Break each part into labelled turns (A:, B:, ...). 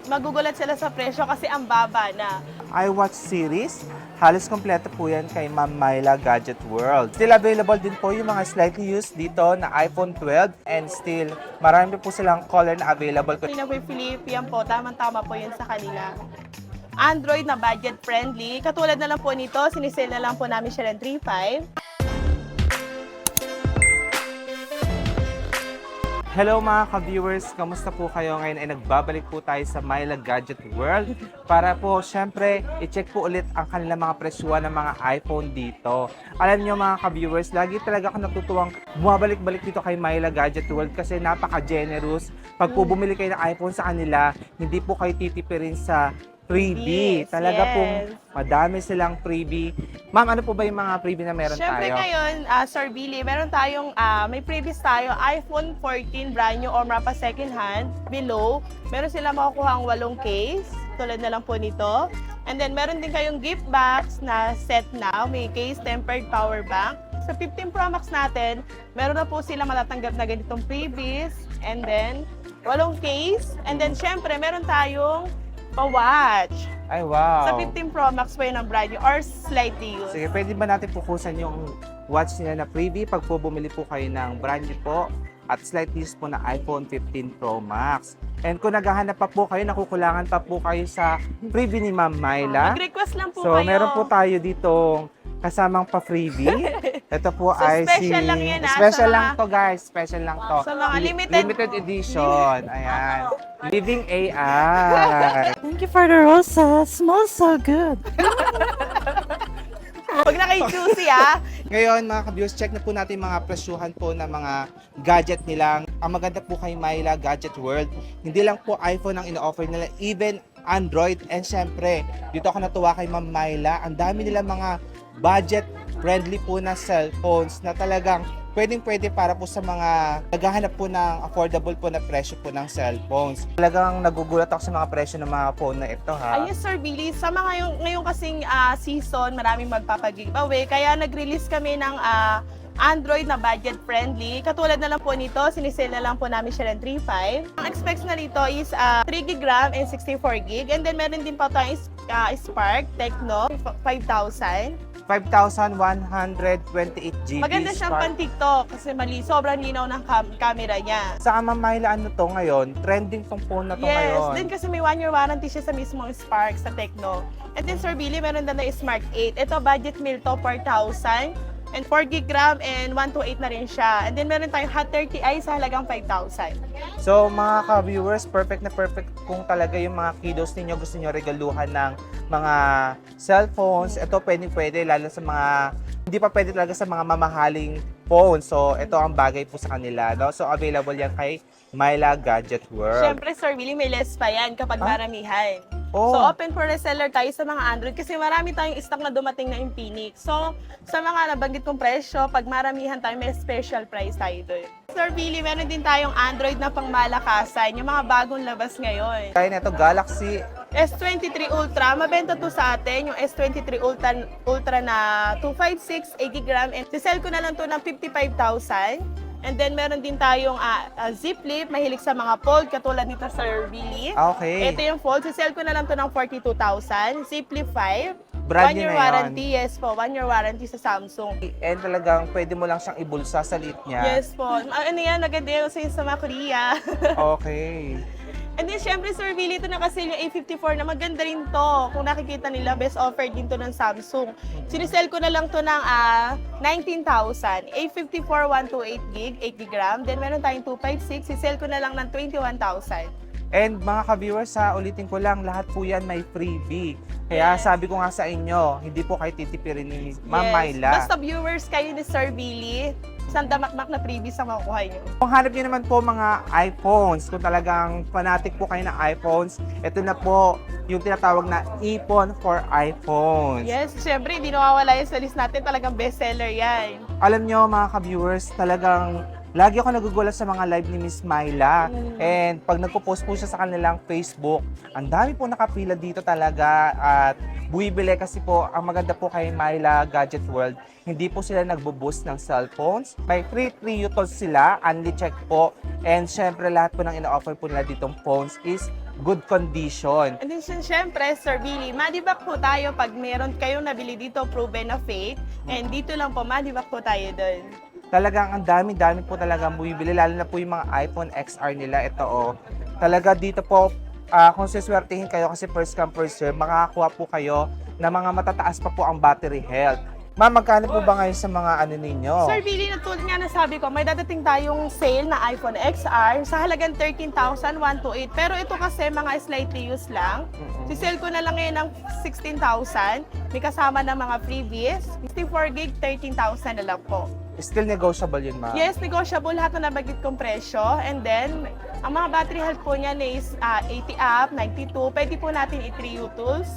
A: magugulat sila sa presyo kasi ang baba na.
B: iWatch series, halos kompleto po yan kay Ma'am Myla Gadget World. Still available din po yung mga slightly used dito na iPhone 12 and still marami po silang color na available.
A: Kanina po yung Philippe, yan po, tamang-tama po yun sa kanila. Android na budget friendly. Katulad na lang po nito, sinisale na lang po namin siya ng 3.5.
B: Hello mga ka-viewers, kamusta po kayo? Ngayon ay nagbabalik po tayo sa Myla Gadget World para po syempre i-check po ulit ang kanilang mga presyuan ng mga iPhone dito. Alam nyo mga ka-viewers, lagi talaga ako natutuwang bumabalik-balik dito kay Myla Gadget World kasi napaka-generous. Pag po bumili kayo ng iPhone sa kanila, hindi po kayo titipirin sa freebie.
A: Yes,
B: Talaga
A: yes.
B: pong madami silang freebie. Ma'am, ano po ba yung mga freebie na meron
A: Siyempre
B: tayo?
A: ngayon, Sir Billy, meron tayong, may previous tayo, iPhone 14 brand new or mapa second hand, below. Meron sila makukuha ang 8 case, tulad na lang po nito. And then meron din kayong gift box na set now, may case, tempered power bank. Sa 15 Pro Max natin, meron na po sila matatanggap na ganitong freebies. And then, 8 case. And then, syempre, meron tayong pa-watch.
B: Ay, wow.
A: Sa 15 Pro Max po yun ang brand new or slightly used.
B: Sige, pwede ba natin pukusan yung watch nila na freebie pag po bumili po kayo ng brand new po at slightly used po na iPhone 15 Pro Max. And kung naghahanap pa po kayo, nakukulangan pa po kayo sa freebie ni Ma'am Myla.
A: Mag-request lang po
B: So,
A: kayo.
B: meron po tayo dito kasamang pa-freebie. Ito po
A: So,
B: ay
A: special lang yan,
B: Special
A: sa
B: lang
A: mga-
B: to guys. Special lang to.
A: Sa mga
B: Limited edition. Ayan. Living AI.
C: Thank you for the roses. Smells so good.
A: Pag naka-juicy
B: Ngayon mga ka-viewers, check na po natin mga presyuhan po ng mga gadget nila. Ang maganda po kay Myla Gadget World, hindi lang po iPhone ang ino-offer nila, even Android. And syempre, dito ako natuwa kay Ma'am Myla. Ang dami nila mga budget-friendly po na cellphones na talagang pwedeng-pwede para po sa mga naghahanap po ng affordable po na presyo po ng cellphones. Talagang nagugulat ako sa mga presyo ng mga phone na ito ha.
A: Ayun, Sir Billy, sa mga ngayong kasing season, maraming magpapag-giveaway. Kaya nag-release kami ng Android na budget-friendly. Katulad na lang po nito, sinisale na lang po namin siya ng 3.5. Ang expects na nito is 3GB RAM and 64GB. And then meron din pa tayong Spark Tecno 5,000.
B: 5,128 GB.
A: Maganda siyang
B: Spark.
A: pan-TikTok kasi sobrang linaw ng camera niya.
B: Sa Ma'am Myla, ano to ngayon? Trending tong phone na to ngayon.
A: Yes, din kasi may 1-year warranty siya sa mismong Spark sa Tecno. And then Sir Billy, meron din na Smart 8. Ito, budget meal to, 4,000. And 4GB RAM and 128 na rin siya. And then meron tayong Hot 30i sa halagang 5,000.
B: So mga ka-viewers, perfect na perfect kung talaga yung mga kiddos ninyo gusto nyo regaluhan ng mga cellphones. Ito pwede, lalo sa mga hindi pa pwede talaga sa mga mamahaling phones. So ito ang bagay po sa kanila. No? So available yan kay Myla Gadget World.
A: Siyempre, Sir Billy, may less pa yan kapag maramihan.
B: Oh.
A: So, open for reseller tayo sa mga Android kasi marami tayong stock na dumating na Infinix. So, sa mga nabanggit kong presyo, pag maramihan tayo, may special price tayo doon. Sir Billy, meron din tayong Android na pangmalakasan, yung mga bagong labas ngayon.
B: Kaya na ito, Galaxy.
A: S23 Ultra, mabenta to sa atin, yung S23 Ultra na 256, 8GB RAM, and sisell ko na lang to ng 55,000. And then meron din tayong zip flip, mahilig sa mga fold, katulad nito Sir Billy.
B: Okay.
A: Ito yung fold, sisell ko na lang to ng 42,000. Zip flip 5.
B: Brand
A: 1
B: new
A: year
B: na yun.
A: warranty, yes po. 1 year warranty sa Samsung.
B: And talagang pwede mo lang siyang ibulsa sa liit niya.
A: Yes po. Ano yan, naganda yung sa mga Korea.
B: Okay.
A: And then, syempre, Sir Billy, ito nakasale yung A54 na maganda rin to. Kung nakikita nila, best offer din to ng Samsung. Sinisell ko na lang to ng 19,000. A54, 128GB, 8GB RAM. Then, meron tayong 256. Sisell ko na lang ng 21,000.
B: And mga ka-viewers, ulitin ko lang, lahat po yan may freebie. Kaya sabi ko nga sa inyo, hindi po kayo titipirin ni Ma'am Myla.
A: Basta viewers kayo ni Sir Billy, isang damakmak na freebies ang makukuha nyo.
B: Kung hanap niyo naman po mga iPhones, kung talagang fanatic po kayo ng iPhones, ito na po yung tinatawag na iPhone for iPhones.
A: Yes, syempre, hindi nawawala yan sa list natin. Talagang bestseller yan.
B: Alam nyo mga ka-viewers, talagang lagi ako nagugulat sa mga live ni Miss Myla. And pag nagpo-post po siya sa kanilang Facebook, ang dami po nakapila dito talaga at buibili kasi po, ang maganda po kay Myla Gadget World, hindi po sila nagbo-boost ng cellphones. May free tools sila, unli check po. And syempre lahat po ng ina-offer po nila ditong phones is good condition.
A: And then, syempre, Sir Billy, money-back po tayo pag meron kayong nabili dito, proven na fake. And dito lang po, money-back po tayo doon.
B: Talagang ang dami-dami po talaga bumibili, lalo na po yung mga iPhone XR nila. Ito talaga dito po, kung siswertihin kayo kasi first come first serve, makakakuha po kayo na mga matataas pa po ang battery health. Ma'am, magkano po ba ngayon sa mga ano ninyo?
A: Sir Billy, natulad nga nasabi ko, may dadating tayong sale na iPhone XR sa halagang 13,128. Pero ito kasi mga slightly used lang. Si-sell ko na lang ngayon ng 16,000. May kasama ng mga freebies. 64 gig, 13,000 na lang po.
B: Still negotiable yun, ma'am?
A: Yes, negotiable lahat na nabagit kong presyo. And then, ang mga battery health po niyan is 80 up, 92. Pwede po natin i-3U tools.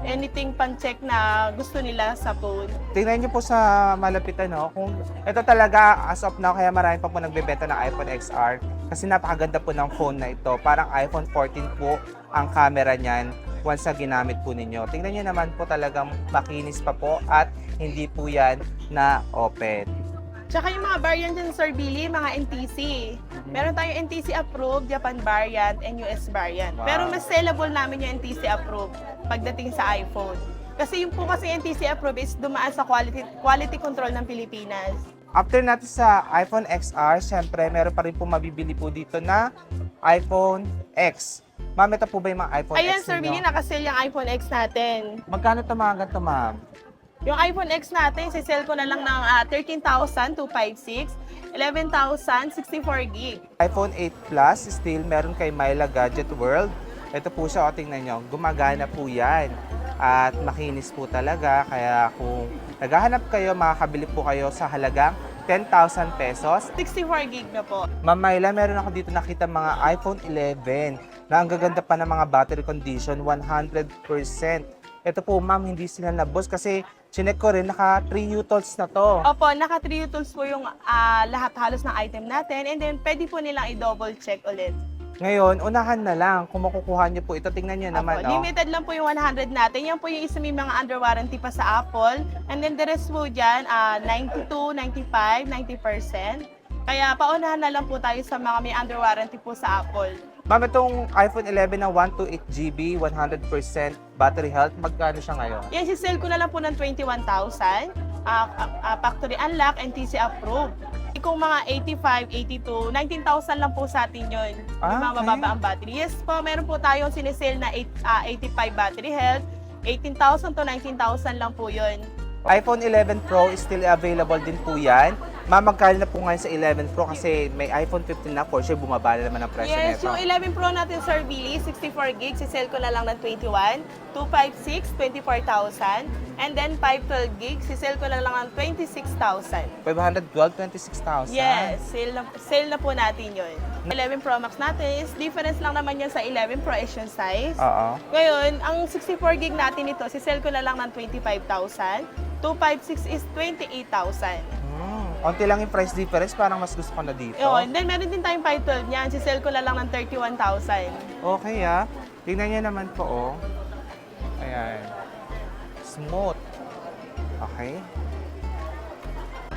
A: Anything pan-check na gusto nila sa phone.
B: Tingnan niyo po sa malapitan, no? Kung ito talaga, as of now, kaya marami pa po nagbebenta ng iPhone XR kasi napakaganda po ng phone na ito. Parang iPhone 14 po ang camera niyan once na ginamit po ninyo. Tingnan niyo naman po talagang makinis pa po at hindi po yan na open.
A: Tsaka yung mga variant dyan, Sir Billy, mga NTC. Meron tayong NTC approved, Japan variant, and US variant.
B: Wow.
A: Pero mas sellable namin yung NTC approved pagdating sa iPhone. Kasi yung po kasi NTC approved is dumaan sa quality control ng Pilipinas.
B: After natin sa iPhone XR, syempre, meron pa rin po mabibili po dito na iPhone X. Ma'am, ito po ba yung mga iPhone
A: Ayan,
B: X
A: Sir Billy, nakasell yung iPhone X natin.
B: Magkano ito mga ganito, ma'am?
A: Yung iPhone X natin, sisell ko na lang ng 13,256, 11,000, 64 gig.
B: iPhone 8 Plus, still meron kay Myla Gadget World. Ito po siya, tingnan nyo, gumagana po yan. At makinis po talaga, kaya kung naghahanap kayo, makakabili po kayo sa halagang 10,000 pesos.
A: 64 gig na po.
B: Ma'am Myla, meron ako dito nakita mga iPhone 11 na ang gaganda pa ng mga battery condition, 100%. Ito po, ma'am, hindi sila nabos kasi chinek ko rin, naka 3 U-tools na to.
A: Opo, naka 3 tools po yung lahat halos ng item natin, and then pwede po nilang i-double check ulit.
B: Ngayon, unahan na lang kung makukuha niyo po ito. Tingnan niyo naman,
A: Opo, limited lang po yung 100 natin. Yan po yung isa may mga under warranty pa sa Apple. And then the rest po dyan, 92, 95, 90%. Kaya paunahan na lang po tayo sa mga may under warranty po sa Apple.
B: Ma'am, itong iPhone 11 na 128GB, 100% battery health, magkano siya ngayon?
A: Yan, si-sell ko na lang po ng 21,000. Factory unlock and TC approved. Kung mga 85, 82, 19,000 lang po sa atin yun. Yung mga
B: Okay.
A: mababa ang battery. Yes po, meron po tayong sinisale na 85 battery health. 18,000 to 19,000 lang po yun.
B: iPhone 11 Pro is still available din po yan. Ma'am, magkano na po ngayon sa 11 Pro kasi may iPhone 15 na, for sure bumaba na naman ang presyo
A: Yes,
B: nito.
A: yung 11 Pro natin, Sir Billy, 64 gigs, si-sell ko na lang ng 21, 256, 24,000. And then 512 gigs, si-sell ko na lang ng 26,000.
B: 512, 26,000.
A: Yes, sale na po natin yun. 11 Pro Max natin is difference lang naman yan sa 11 Pro Edition size.
B: Oo.
A: Ngayon, ang 64 gig natin ito, si-sell ko na lang ng 25,000. 256 is 28,000.
B: Konti lang yung price difference, parang mas gusto ko na dito.
A: Yun. Then meron din tayong 512 niyan, si-sell ko na lang ng 31,000.
B: Okay Tingnan niyo naman po, oh. Ayan. Smooth. Okay.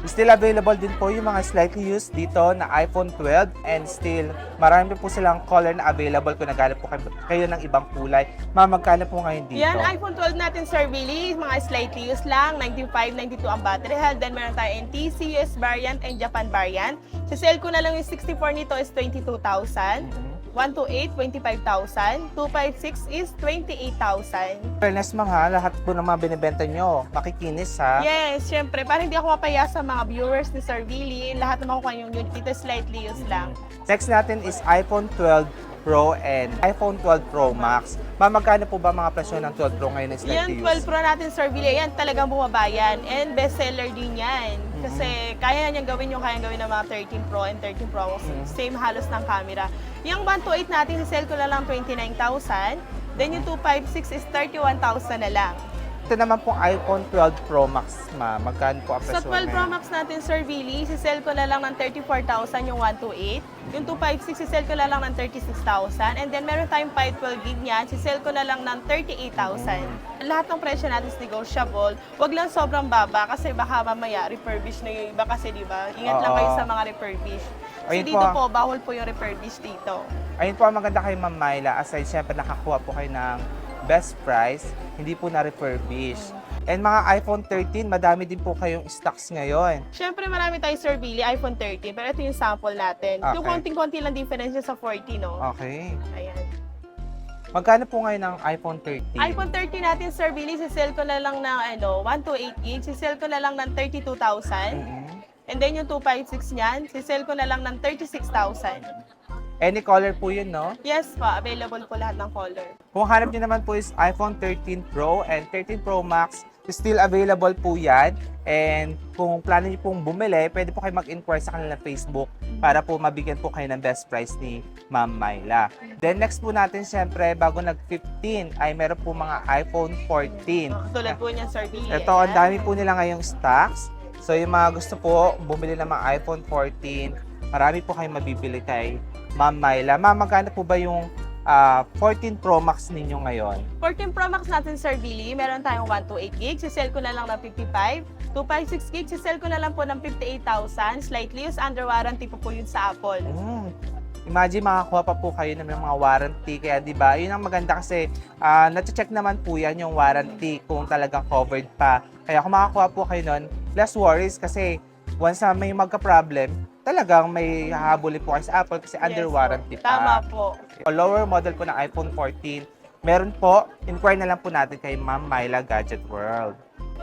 B: Still available din po yung mga slightly used dito na iPhone 12 and still marami po silang color na available kung naghanap po kayo ng ibang kulay. Ma'am, magkano po ngayon dito?
A: Yan, iPhone 12 natin, Sir Billy, mga slightly used lang, 95, 92 ang battery health. Then meron tayong NTC, US variant, and Japan variant. Si-sell ko na lang yung 64 nito is 22,000. 128, 25,000. 256 is 28,000.
B: Fairness, ma'am, lahat po ng mga binibenta nyo, makikinis ha.
A: Yes, syempre. Para hindi ako mapaya sa mga viewers ni Sir Billy, lahat ng makukuha yung unit dito slightly used lang.
B: Next natin is iPhone 12 Pro and iPhone 12 Pro Max. Ma'am, magkano po ba mga presyo ng 12 Pro ngayon na slightly
A: Yan,
B: used?
A: 12 Pro natin, Sir Billy, yan talagang bumaba yan. And bestseller din yan. Kasi kaya niyang gawin yung kayang gawin ng mga 13 Pro and 13 Pro. Same halos ng camera. Yung 128 natin, sell ko na lang 29,000. Then yung 256 is 31,000 na lang.
B: Ito naman pong iPhone 12 Pro Max, ma'am. Magkano po ang
A: Sa
B: presyo
A: 12 Pro Max natin, Sir Billy, sisell ko na lang ng 34,000 yung 128. Yung 256, sisell ko na lang ng 36,000. And then meron tayong 512 gig niyan, sisell ko na lang ng 38,000. Lahat ng presyo natin is negotiable. Huwag lang sobrang baba kasi baka mamaya refurbish na yung iba kasi, di ba? Ingat lang
B: Oo.
A: kayo sa mga refurbish. Kasi
B: Ayun
A: dito
B: po.
A: po, bawal po yung refurbish dito.
B: Ayun po ang maganda kay Ma'am Myla. Aside, syempre nakakuha po kayo ng best price, hindi po na-refurbish. And mga iPhone 13, madami din po kayong stocks ngayon.
A: Siyempre, marami tayo, Sir Billy, iPhone 13. Pero ito yung sample natin. Yung
B: Okay.
A: konting-konti lang difference sa 40, no?
B: Okay.
A: Ayan.
B: Magkano po ngayon ang iPhone 13?
A: iPhone 13 natin, Sir Billy, sisell ko na lang ng 128 gig. Sisell ko na lang ng 32,000.
B: Mm-mm.
A: And then yung 256 niyan, sisell ko na lang ng 36,000.
B: Any color po yun, no?
A: Yes po, available po lahat ng color.
B: Kung hanap nyo naman po is iPhone 13 Pro and 13 Pro Max, still available po yan. And kung plano nyo pong bumili, pwede po kayo mag-inquire sa kanilang Facebook para po mabigyan po kayo ng best price ni Ma'am Myla. Then next po natin, syempre, bago nag-15, ay meron po mga iPhone 14.
A: Tulad po niyan, Sir Billy.
B: Ito, ang dami po nila ngayong stocks. So yung mga gusto po bumili ng mga iPhone 14, marami po kayong mabibili kay Ma'am Myla. Ma'am, magkano po ba yung 14 Pro Max ninyo ngayon?
A: 14 Pro Max natin, Sir Billy, meron tayong 128 gig. Sisell ko na lang ng 55. 256 gig, sisell ko na lang po ng 58,000. Slightly used, under warranty po yun sa Apple.
B: Imagine makakuha pa po kayo ng mga warranty. Kaya di ba, yun ang maganda kasi na-check naman po yan yung warranty kung talagang covered pa. Kaya kung makakuha po kayo nun, less worries kasi once na may magka-problem, talagang may hahabulin po kayo sa Apple kasi under
A: Yes
B: warranty
A: po.
B: pa.
A: Tama po.
B: O lower model po ng iPhone 14, meron po, inquire na lang po natin kay Ma'am Myla Gadget World.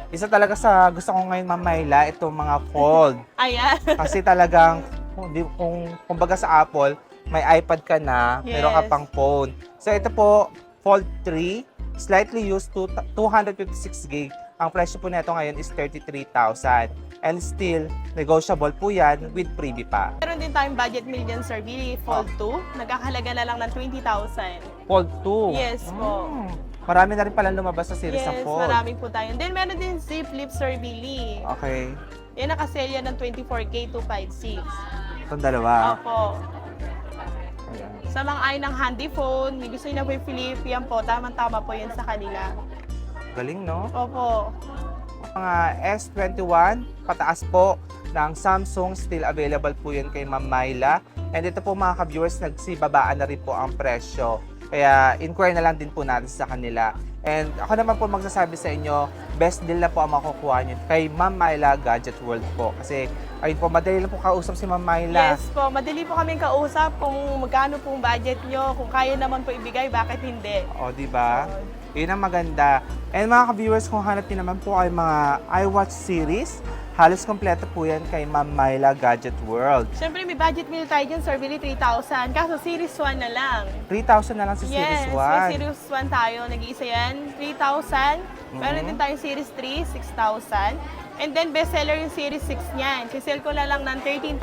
B: Isa talaga sa gusto ko ngayon, Ma'am Myla, itong mga fold.
A: Ayan.
B: Kasi talagang, kumbaga sa Apple, may iPad ka na, meron ka
A: Yes.
B: pang phone. So ito po, Fold 3, slightly used to 256 gig. Ang presyo po nito ngayon is 33,000. And still, negotiable po yan with freebie pa.
A: Meron din tayong budget meal dyan, Sir Billy, Fold 2. Nagkakalaga na lang ng 20,000.
B: Fold 2.
A: Yes po.
B: Marami na rin pala lumabas sa series
A: Yes,
B: ng Fold.
A: marami po tayo. Then meron din si Flip, Sir Billy.
B: Okay.
A: Yan nakasale yan ng 24K 256.
B: Itong dalawa.
A: Opo.
B: Ayan.
A: Sa mga ay ng handy phone, may gusto nyo na po yung Flip, yan po, tamang-tama po yan sa kanila.
B: Galing, no?
A: Opo.
B: Mga S21, pataas po ng Samsung, still available po yun kay Ma'am Myla. And ito po mga ka-viewers, nagsibabaan na rin po ang presyo. Kaya inquire na lang din po natin sa kanila. And ako naman po magsasabi sa inyo, best deal na po ang makukuha nyo kay Ma'am Myla Gadget World po. Kasi ayun po, madali lang po kausap si Ma'am Myla.
A: Yes po, madali po kaming kausap kung magkano pong budget nyo, kung kaya naman po ibigay, bakit hindi?
B: O, di ba? Yun ang maganda. And mga ka-viewers, kung hanap niyo naman po ay mga iWatch series, halos kompleto po yan kay Ma'am Myla Gadget World.
A: Siyempre may budget meal tayo dyan, Sir Billy, 3,000. Kaso Series 1 na lang.
B: 3,000 na lang sa Series
A: Yes,
B: 1.
A: may Series 1 tayo. Nag-iisa yan, 3,000. Meron din tayong Series 3, 6,000. And then bestseller yung Series 6 niyan. Sisell ko na lang ng 13,000.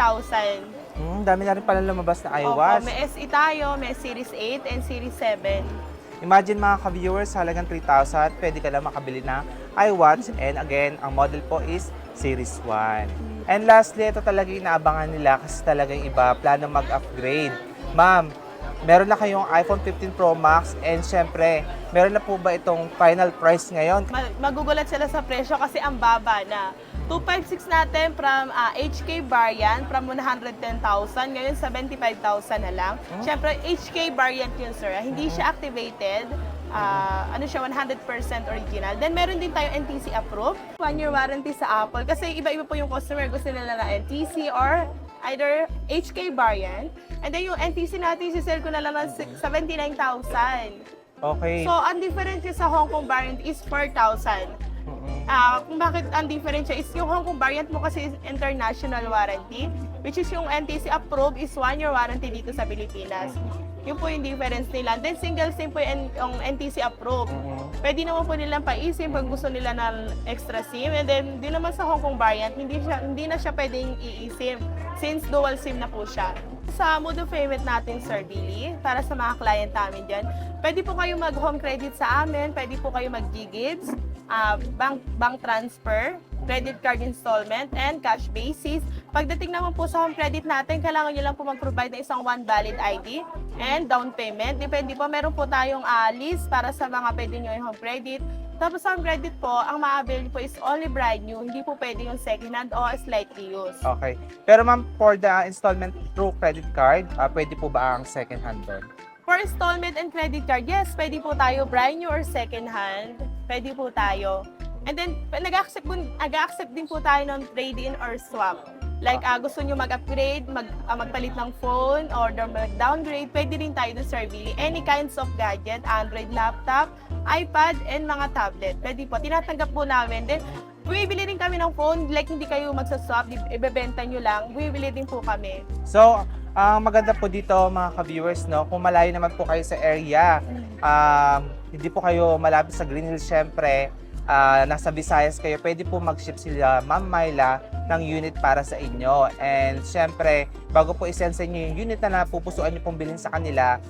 B: Dami na rin pala lumabas na
A: Opo,
B: iWatch.
A: may SE tayo, may Series 8 and Series 7.
B: Imagine mga ka-viewers, halagang 3,000, pwede ka lang makabili ng iWatch. And again, ang model po is Series 1. And lastly, ito talaga inaabangan nila kasi talagang iba, plano mag-upgrade. Ma'am, meron na kayong iPhone 15 Pro Max and syempre, meron na po ba itong final price ngayon?
A: Magugulat sila sa presyo kasi ang baba na. 256 natin from HK variant from 110,000, ngayon 75,000 na lang. Siyempre, HK variant yun, sir. Hindi siya activated. Ano siya, 100% original. Then, meron din tayo NTC approved. 1-year warranty sa Apple. Kasi iba-iba po yung customer. Gusto nila na NTC or either HK variant. And then, yung NTC natin, sisell ko na lang ng 79,000.
B: Okay.
A: So, ang difference sa Hong Kong variant is 4,000. Kung bakit ang difference is yung Hong Kong variant mo kasi is international warranty, which is yung NTC approved is 1-year warranty dito sa Pilipinas. Yun po yung difference nila. Then single SIM po yung NTC approved. Pwede naman po nilang pa-eSIM pag gusto nila ng extra SIM. And then, di naman sa Hong Kong variant, hindi na siya pwedeng i-eSIM since dual SIM na po siya. Sa mode of payment natin, Sir Billy, para sa mga client namin dyan, pwede po kayo mag-home credit sa amin, pwede po kayo mag-G-Gigs, bank transfer, credit card installment, and cash basis. Pagdating naman po sa home credit natin, kailangan nyo lang po mag-provide ng isang one valid ID and down payment. Depende po, meron po tayong list para sa mga pwede nyo yung home credit. Tapos sa home credit po, ang ma-avail po is only brand new, hindi po pwede yung second hand o slightly used.
B: Okay. Pero ma'am, for the installment through credit card, pwede po ba ang second hand doon?
A: For installment and credit card, yes, pwede po tayo brand new or second hand. Pwede po tayo. And then, nag-accept din po tayo ng trade-in or swap. Like, gusto nyo mag-upgrade, magpalit ng phone, or mag-downgrade, pwede rin tayo ng Sir Billy. Any kinds of gadget, Android laptop, iPad, and mga tablet. Pwede po. Tinatanggap po namin. Then, bumibili rin kami ng phone, like hindi kayo magsaswap, ibebenta nyo lang, bumibili din po kami.
B: So, ang maganda po dito mga ka-viewers, no, kung malayo naman po kayo sa area, hindi po kayo malapit sa Green Hills, syempre, nasa Visayas kayo, pwede po mag-ship sila Ma'am Myla ng unit para sa inyo. And syempre, bago po isend sa inyo yung unit na napupusuan nyo pong bilhin sa kanila,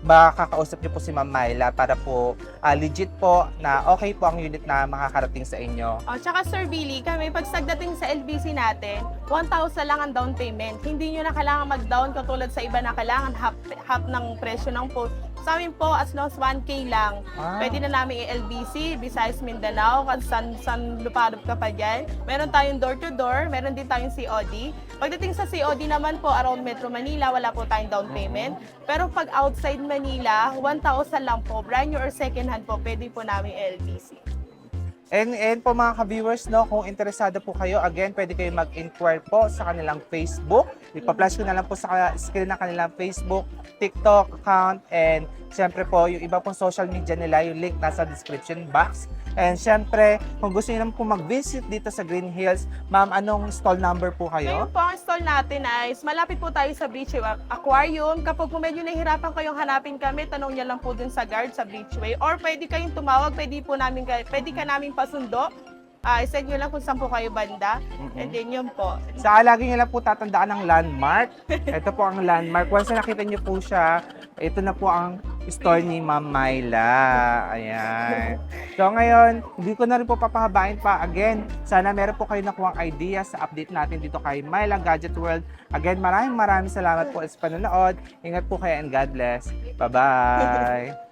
B: makakausap niyo po si Ma'am Myla para po legit po na okay po ang unit na makakarating sa inyo.
A: Tsaka Sir Billy, kami pagdating sa LBC natin, 1,000 lang ang down payment. Hindi nyo na kailangan mag-down katulad sa iba na kailangan half ng presyo ng phone. Sa amin po, as long as 1K lang, pwede na namin i-LBC, Visayas, Mindanao, kung san luparap ka pa dyan. Meron tayong door-to-door, meron din tayong COD. Pagdating sa COD naman po, around Metro Manila, wala po tayong down payment. Pero pag outside Manila, 1,000 lang po, brand new or second hand po, pwede po namin LBC.
B: And po mga ka-viewers, no, kung interesado po kayo, again, pwede kayo mag-inquire po sa kanilang Facebook. Ipa-flash ko na lang po sa screen ng kanilang Facebook, TikTok account, and syempre po, yung iba pong social media nila, yung link nasa description box. And syempre, kung gusto niyo naman po mag-visit dito sa Green Hills, ma'am, anong stall number po kayo?
A: Ngayon po, ang stall natin ay malapit po tayo sa Beachway Aquarium. Kapag po medyo nahihirapan kayong hanapin kami, tanong niya lang po dun sa guard sa Beachway. Or pwede kayong tumawag, pwede ka namin pasundo. I-send nyo lang kung saan po kayo banda. And then yun po.
B: Lagi nyo lang po tatandaan ang landmark. Ito po ang landmark. Once na nakita nyo po siya, ito na po ang store ni Ma'am Myla. Ayan. So ngayon, hindi ko na rin po papahabain pa. Again, sana meron po kayo nakuhang idea sa update natin dito kay Myla Gadget World. Again, maraming salamat po sa panonood. Ingat po kayo and God bless. Bye-bye!